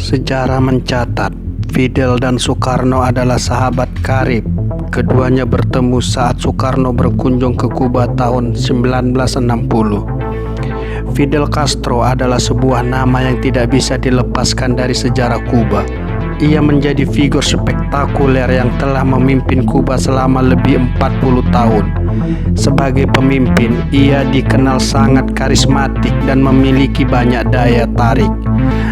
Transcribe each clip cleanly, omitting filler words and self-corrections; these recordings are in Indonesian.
Sejarah mencatat, Fidel dan Soekarno adalah sahabat karib. Keduanya bertemu saat Soekarno berkunjung ke Kuba tahun 1960. Fidel Castro adalah sebuah nama yang tidak bisa dilepaskan dari sejarah Kuba. Ia menjadi figur spektakuler yang telah memimpin Kuba selama lebih 40 tahun. Sebagai pemimpin, ia dikenal sangat karismatik dan memiliki banyak daya tarik.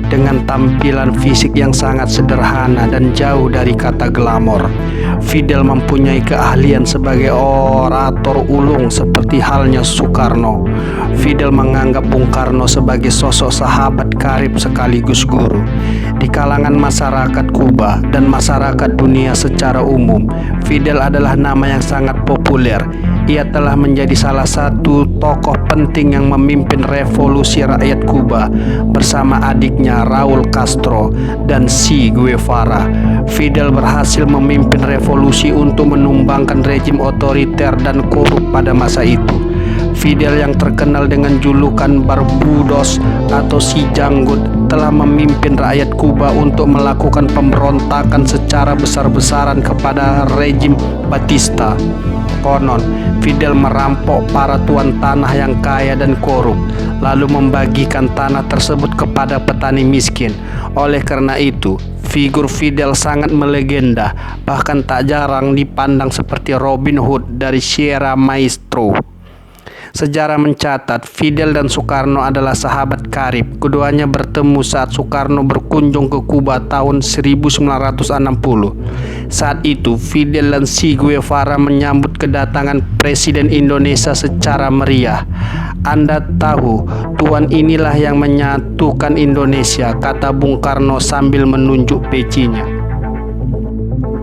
Dengan tampilan fisik yang sangat sederhana dan jauh dari kata glamor, Fidel mempunyai keahlian sebagai orator ulung seperti halnya Soekarno. Fidel menganggap Bung Karno sebagai sosok sahabat karib sekaligus guru. Di kalangan masyarakat Kuba dan masyarakat dunia secara umum, Fidel adalah nama yang sangat populer. Ia telah menjadi salah satu tokoh penting yang memimpin revolusi rakyat Kuba bersama adiknya Raul Castro dan Che Guevara. Fidel berhasil memimpin revolusi untuk menumbangkan rejim otoriter dan korup pada masa itu. Fidel yang terkenal dengan julukan Barbudos atau si Janggut telah memimpin rakyat Kuba untuk melakukan pemberontakan secara besar-besaran kepada rejim Batista. Konon, Fidel merampok para tuan tanah yang kaya dan korup, lalu membagikan tanah tersebut kepada petani miskin. Oleh karena itu, figur Fidel sangat melegenda, bahkan tak jarang dipandang seperti Robin Hood dari Sierra Maestro. Sejarah mencatat, Fidel dan Soekarno adalah sahabat karib. Keduanya bertemu saat Soekarno berkunjung ke Kuba tahun 1960. Saat itu, Fidel dan Che Guevara menyambut kedatangan Presiden Indonesia secara meriah. Anda tahu, tuan inilah yang menyatukan Indonesia, kata Bung Karno sambil menunjuk pecinya.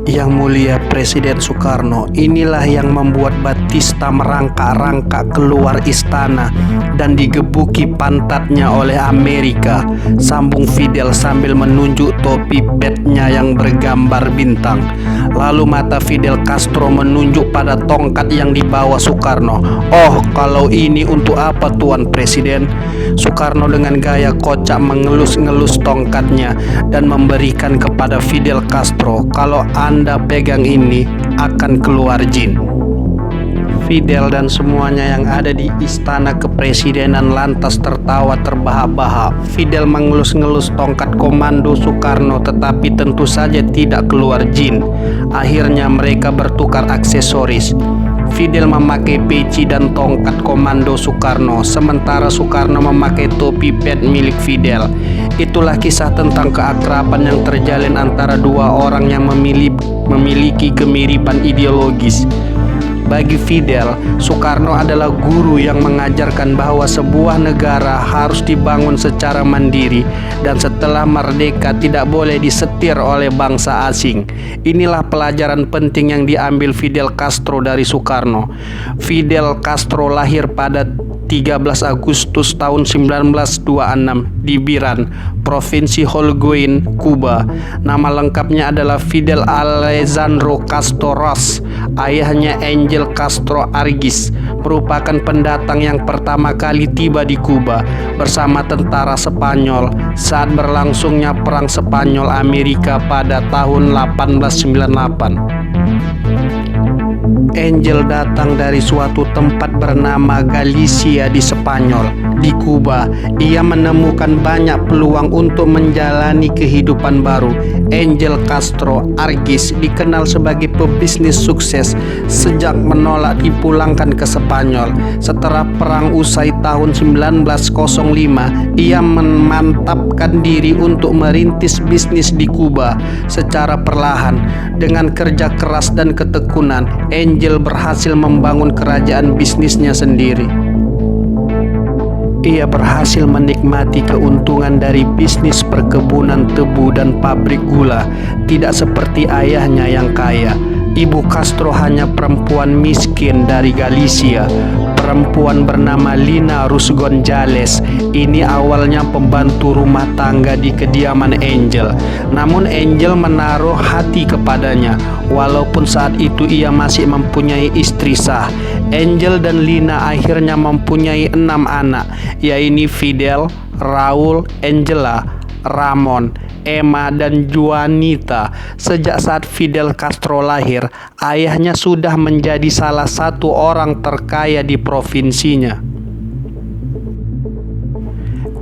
Yang mulia Presiden Soekarno, inilah yang membuat Batista merangkak-rangkak keluar istana dan digebuki pantatnya oleh Amerika, sambung Fidel sambil menunjuk topi petnya yang bergambar bintang. Lalu mata Fidel Castro menunjuk pada tongkat yang dibawa Soekarno. Oh, kalau ini untuk apa Tuan Presiden? Soekarno dengan gaya kocak mengelus-ngelus tongkatnya dan memberikan kepada Fidel Castro. Kalau Anda pegang ini, akan keluar jin. Fidel dan semuanya yang ada di istana kepresidenan lantas tertawa terbahak-bahak. Fidel mengelus-ngelus tongkat komando Soekarno, tetapi tentu saja tidak keluar jin. Akhirnya mereka bertukar aksesoris. Fidel memakai peci dan tongkat komando Soekarno, sementara Soekarno memakai topi pet milik Fidel. Itulah kisah tentang keakraban yang terjalin antara dua orang yang memiliki kemiripan ideologis. Bagi Fidel, Soekarno adalah guru yang mengajarkan bahwa sebuah negara harus dibangun secara mandiri dan setelah merdeka tidak boleh disetir oleh bangsa asing. Inilah pelajaran penting yang diambil Fidel Castro dari Soekarno. Fidel Castro lahir pada 13 Agustus tahun 1926 di Biran, Provinsi Holguin, Kuba. Nama lengkapnya adalah Fidel Alessandro Castro Ros. Ayahnya Angel Castro Argis merupakan pendatang yang pertama kali tiba di Kuba bersama tentara Spanyol saat berlangsungnya Perang Spanyol-Amerika pada tahun 1898. Angel datang dari suatu tempat bernama Galicia di Spanyol. Di Kuba, ia menemukan banyak peluang untuk menjalani kehidupan baru. Angel Castro Argis dikenal sebagai pebisnis sukses sejak menolak dipulangkan ke Spanyol. Setelah perang usai tahun 1905, ia memantapkan diri untuk merintis bisnis di Kuba secara perlahan. Dengan kerja keras dan ketekunan, Angel berhasil membangun kerajaan bisnisnya sendiri. Ia berhasil menikmati keuntungan dari bisnis perkebunan tebu dan pabrik gula, tidak seperti ayahnya yang kaya. Ibu Castro hanya perempuan miskin dari Galicia. Perempuan bernama Lina Rus Gonzales ini awalnya pembantu rumah tangga di kediaman Angel. Namun Angel menaruh hati kepadanya, walaupun saat itu ia masih mempunyai istri sah. Angel dan Lina akhirnya mempunyai 6 anak, yaitu Fidel, Raul, Angela, Ramon, Emma dan Juanita. Sejak saat Fidel Castro lahir, ayahnya sudah menjadi salah satu orang terkaya di provinsinya.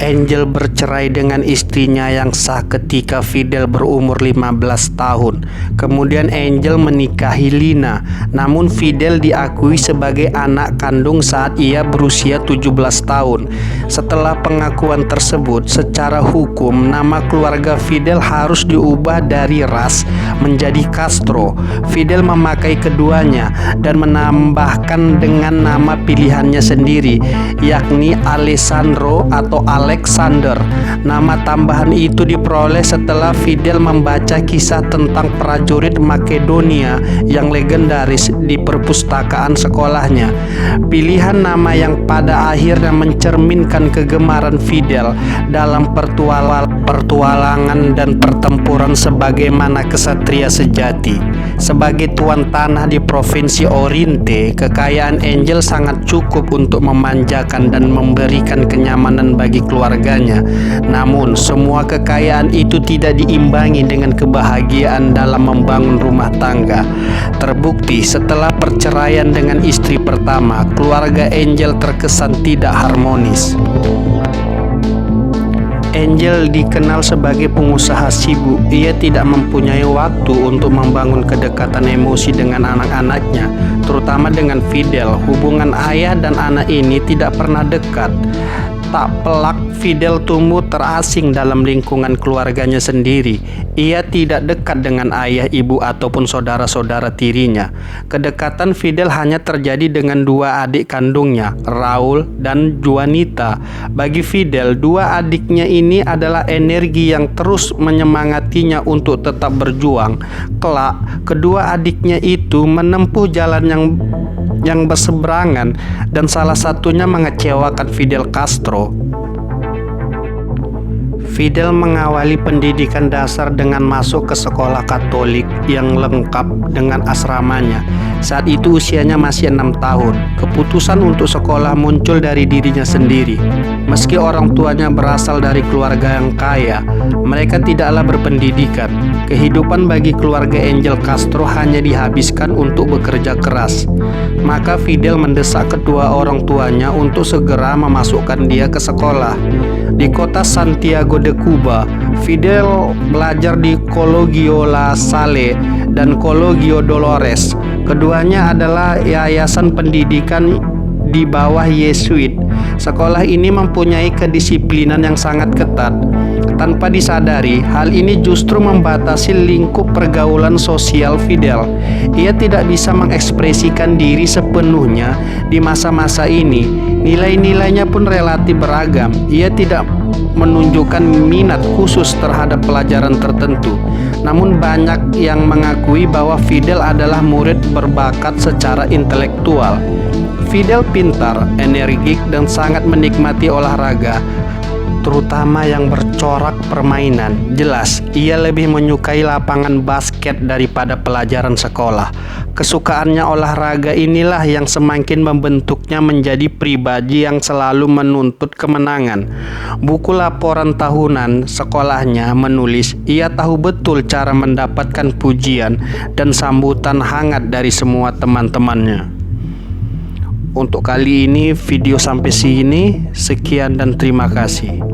Angel bercerai dengan istrinya yang sah ketika Fidel berumur 15 tahun. Kemudian Angel menikahi Lina, namun Fidel diakui sebagai anak kandung saat ia berusia 17 tahun. Setelah pengakuan tersebut, secara hukum nama keluarga Fidel harus diubah dari Ras menjadi Castro. Fidel memakai keduanya dan menambahkan dengan nama pilihannya sendiri, yakni Alessandro atau Alexander. Nama tambahan itu diperoleh setelah Fidel membaca kisah tentang prajurit Makedonia yang legendaris di perpustakaan sekolahnya. Pilihan nama yang pada akhirnya mencerminkan kegemaran Fidel dalam pertualangan dan pertempuran sebagaimana kesatria sejati. Sebagai tuan tanah di Provinsi Oriente, kekayaan Angel sangat cukup untuk memanjakan dan memberikan kenyamanan bagi keluarganya. Namun, semua kekayaan itu tidak diimbangi dengan kebahagiaan dalam membangun rumah tangga. Terbukti setelah perceraian dengan istri pertama, keluarga Angel terkesan tidak harmonis. Angel dikenal sebagai pengusaha sibuk. Ia tidak mempunyai waktu untuk membangun kedekatan emosi dengan anak-anaknya, terutama dengan Fidel. Hubungan ayah dan anak ini tidak pernah dekat. Tak pelak, Fidel tumbuh terasing dalam lingkungan keluarganya sendiri. Ia tidak dekat dengan ayah, ibu, ataupun saudara-saudara tirinya. Kedekatan Fidel hanya terjadi dengan dua adik kandungnya, Raul dan Juanita. Bagi Fidel, dua adiknya ini adalah energi yang terus menyemangatinya untuk tetap berjuang. Kelak, kedua adiknya itu menempuh jalan yang berseberangan dan salah satunya mengecewakan Fidel Castro. Fidel mengawali pendidikan dasar dengan masuk ke sekolah Katolik yang lengkap dengan asramanya. Saat itu usianya masih 6 tahun. Keputusan untuk sekolah muncul dari dirinya sendiri. Meski orang tuanya berasal dari keluarga yang kaya, mereka tidaklah berpendidikan. Kehidupan bagi keluarga Angel Castro hanya dihabiskan untuk bekerja keras. Maka Fidel mendesak kedua orang tuanya untuk segera memasukkan dia ke sekolah. Di kota Santiago de Cuba, Fidel belajar di Colegio La Salle dan Colegio Dolores. Keduanya adalah yayasan pendidikan di bawah Yesuit. Sekolah ini mempunyai kedisiplinan yang sangat ketat. Tanpa disadari, hal ini justru membatasi lingkup pergaulan sosial Fidel. Ia tidak bisa mengekspresikan diri sepenuhnya di masa-masa ini. Nilai-nilainya pun relatif beragam. Ia tidak menunjukkan minat khusus terhadap pelajaran tertentu. Namun banyak yang mengakui bahwa Fidel adalah murid berbakat secara intelektual. Fidel pintar, energik, dan sangat menikmati olahraga, terutama yang bercorak permainan. Jelas, ia lebih menyukai lapangan basket daripada pelajaran sekolah. Kesukaannya olahraga inilah yang semakin membentuknya menjadi pribadi yang selalu menuntut kemenangan. Buku laporan tahunan sekolahnya menulis, ia tahu betul cara mendapatkan pujian dan sambutan hangat dari semua teman-temannya. Untuk kali ini video sampai sini. Sekian dan terima kasih.